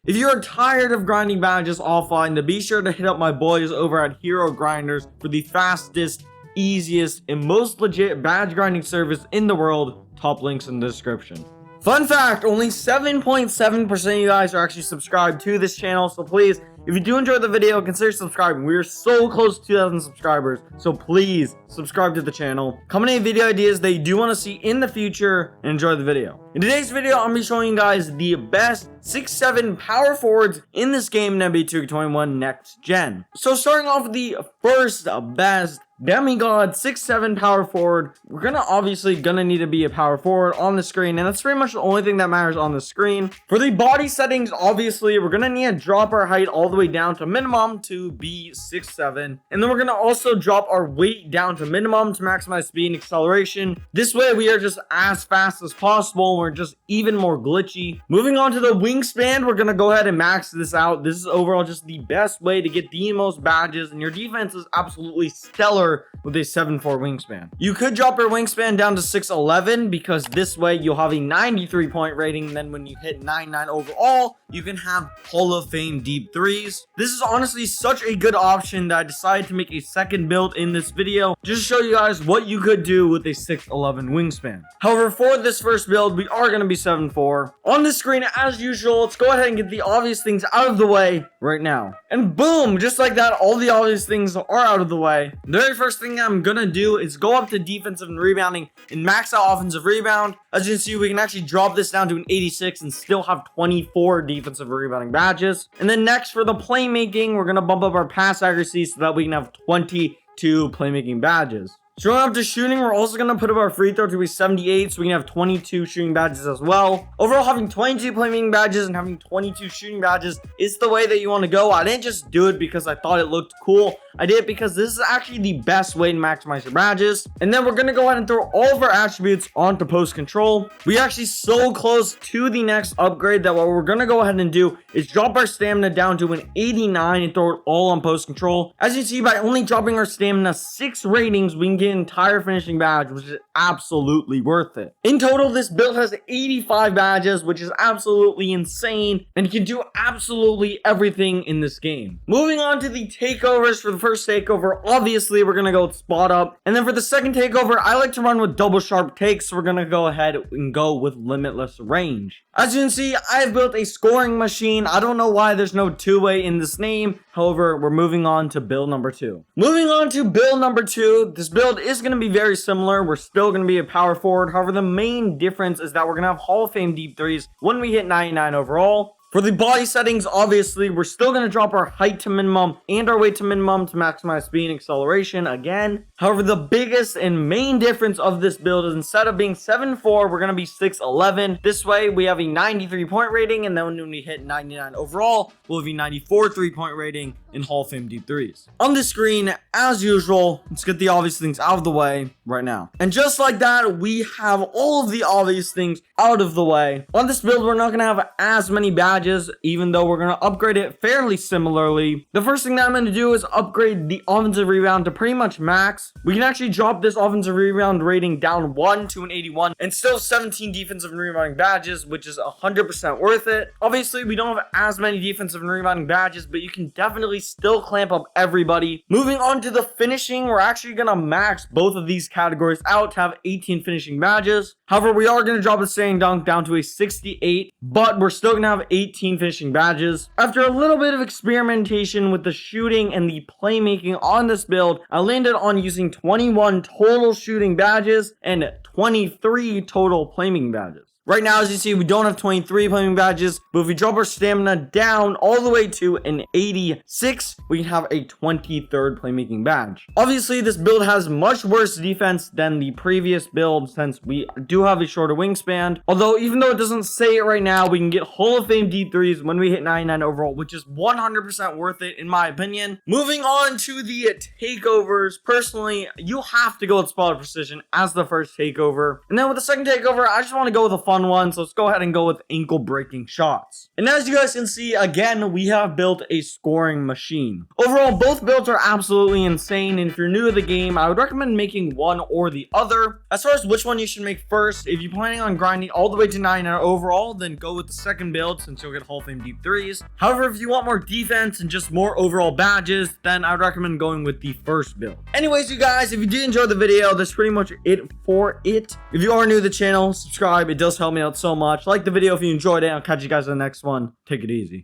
If you are tired of grinding badges offline, then be sure to hit up my boys over at Hero Grinders for the fastest, easiest, and most legit badge grinding service in the world. Top links in the description. Fun fact, only 7.7% of you guys are actually subscribed to this channel, so please, if you do enjoy the video, consider subscribing. We are so close to 2,000 subscribers, so please subscribe to the channel. Comment any video ideas that you do want to see in the future, and enjoy the video. In today's video, I'm going to be showing you guys the best 6-7 power forwards in this game in NBA 2K21 Next Gen. So starting off with the first best Demigod 6-7 power forward, we're obviously gonna need to be a power forward on the screen, and that's pretty much the only thing that matters on the screen. For the body settings, obviously we're gonna need to drop our height all the way down to minimum to be 6'7", and then we're gonna also drop our weight down to minimum to maximize speed and acceleration. This way we are just as fast as possible, and we're just even more glitchy. Moving on to the wingspan, we're gonna go ahead and max this out. This is overall just the best way to get the most badges, and your defense is absolutely stellar with a 7'4" wingspan. You could drop your wingspan down to 6'11", because this way you'll have a 93-point rating, and then when you hit 99 overall, you can have Hall of Fame deep threes. This is honestly such a good option that I decided to make a second build in this video, just to show you guys what you could do with a 6'11" wingspan. However, for this first build, we are going to be 7'4". On the screen, as usual, let's go ahead and get the obvious things out of the way right now. And boom, just like that, all the obvious things are out of the way. The very first thing I'm gonna do is go up to defensive and rebounding and max out offensive rebound. As you can see, we can actually drop this down to an 86 and still have 24 defensive rebounding badges. And then next, for the playmaking, we're gonna bump up our pass accuracy so that we can have 22 playmaking badges. Showing up to shooting, we're also going to put up our free throw to be 78, so we can have 22 shooting badges as well. Overall, having 22 playmaking badges and having 22 shooting badges is the way that you want to go. I didn't just do it because I thought it looked cool. I did it because this is actually the best way to maximize your badges. And then we're going to go ahead and throw all of our attributes onto post control. We're actually so close to the next upgrade that what we're going to go ahead and do is drop our stamina down to an 89 and throw it all on post control. As you see, by only dropping our stamina 6 ratings, we can get an entire finishing badge, which is absolutely worth it. In total, this build has 85 badges, which is absolutely insane, and you can do absolutely everything in this game. Moving on to the takeovers. For the first takeover, obviously we're gonna go with spot up, and then for the second takeover, I like to run with double sharp takes, so we're gonna go ahead and go with limitless range. As you can see, I've built a scoring machine. I don't know why there's no two-way in this name. However, we're moving on to build number 2. Moving on to build number 2, this build is going to be very similar. We're still going to be a power forward. However, the main difference is that we're going to have Hall of Fame deep threes when we hit 99 overall. For the body settings, obviously, we're still going to drop our height to minimum and our weight to minimum to maximize speed and acceleration again. However, the biggest and main difference of this build is instead of being 7'4", we're going to be 6'11". This way, we have a 93-point rating, and then when we hit 99 overall, we'll have a 94 3-point rating in Hall of Fame deep threes. On the screen, as usual, let's get the obvious things out of the way right now. And just like that, we have all of the obvious things out of the way. On this build, we're not going to have as many badges, even though we're going to upgrade it fairly similarly. The first thing that I'm going to do is upgrade the offensive rebound to pretty much max. We can actually drop this offensive rebound rating down 1 to an 81 and still 17 defensive and rebounding badges, which is 100% worth it. Obviously, we don't have as many defensive and rebounding badges, but you can definitely still clamp up everybody. Moving on to the finishing, we're actually going to max both of these categories out to have 18 finishing badges. However, we are going to drop the standing dunk down to a 68, but we're still going to have 18 finishing badges. After a little bit of experimentation with the shooting and the playmaking on this build, I landed on using 21 total shooting badges and 23 total playmaking badges. Right now, as you see, we don't have 23 playmaking badges, but if we drop our stamina down all the way to an 86, we can have a 23rd playmaking badge. Obviously, this build has much worse defense than the previous build since we do have a shorter wingspan. Although, even though it doesn't say it right now, we can get Hall of Fame deep threes when we hit 99 overall, which is 100% worth it in my opinion. Moving on to the takeovers. Personally, you have to go with spot precision as the first takeover. And then with the second takeover, I just want to go with a fun one. So let's go ahead and go with ankle breaking shots. And as you guys can see, again, we have built a scoring machine. Overall, both builds are absolutely insane. And if you're new to the game, I would recommend making one or the other. As far as which one you should make first, if you're planning on grinding all the way to 9 overall, then go with the second build since you'll get Hall of Fame deep threes. However, if you want more defense and just more overall badges, then I would recommend going with the first build. Anyways, you guys, if you did enjoy the video, that's pretty much it for it. If you are new to the channel, subscribe. It does help me out so much. Like the video if you enjoyed it. I'll catch you guys in the next one. Take it easy.